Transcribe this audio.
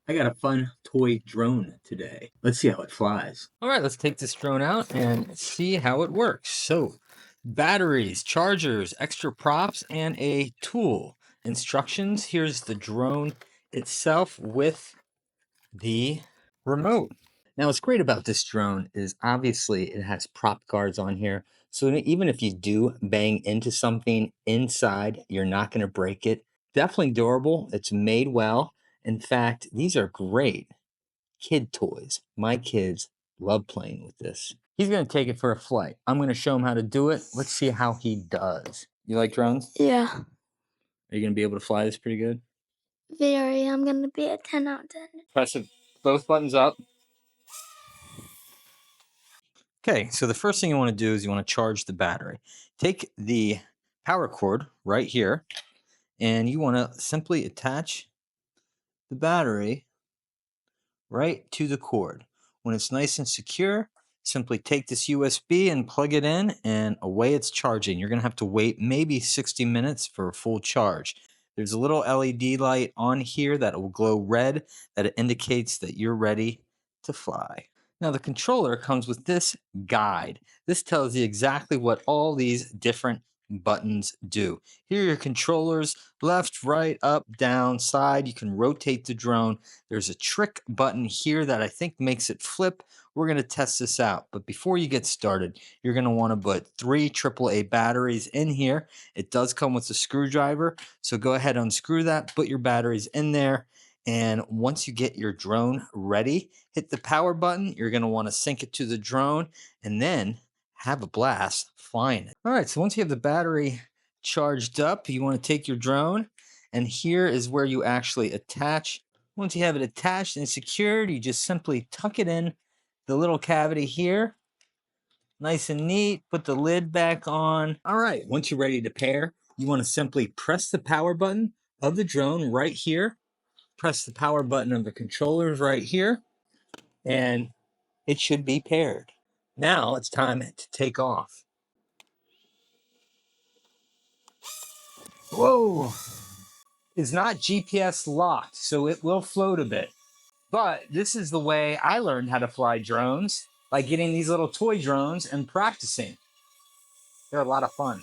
I got a fun toy drone today. Let's see how it flies. All right, let's take this drone out and see how it works. So, batteries, chargers, extra props, and a tool. Instructions. Here's the drone itself with the remote. Now, what's great about this drone is obviously it has prop guards on here. So even if you do bang into something inside, you're not going to break it. Definitely durable. It's made well. In fact, these are great kid toys. My kids love playing with this. He's going to take it for a flight. I'm going to show him how to do it. Let's see how he does. You like drones? Yeah, Are you going to be able to fly this pretty good? very. I'm gonna be a 10 out of 10. Press both buttons up. Okay, so the first thing you want to do is you want to charge the battery. Take the power cord right here, and you want to simply attach the battery right to the cord. When it's nice and secure, simply take this USB and plug it in, and away it's charging. You're going to have to wait maybe 60 minutes for a full charge. There's a little LED light on here that will glow red that indicates that you're ready to fly. Now, the controller comes with this guide. This tells you exactly what all these different buttons do. Here are your controllers: left, right, up, down, side. You can rotate the drone. There's a trick button here that I think makes it flip. We're going to test this out. But before you get started, you're going to want to put 3 AAA batteries in here. It does come with a screwdriver. So go ahead, unscrew that, put your batteries in there. And once you get your drone ready, hit the power button. You're going to want to sync it to the drone and then have a blast flying it. All right, so once you have the battery charged up, you want to take your drone, and here is where you actually attach. Once you have it attached and secured, you just simply tuck it in the little cavity here. Nice and neat. Put the lid back on. All right, once you're ready to pair, you want to simply press the power button of the drone right here. Press the power button of the controllers right here, and it should be paired. Now it's time to take off. Whoa! It's not GPS locked, so it will float a bit. But this is the way I learned how to fly drones, by getting these little toy drones and practicing. They're a lot of fun.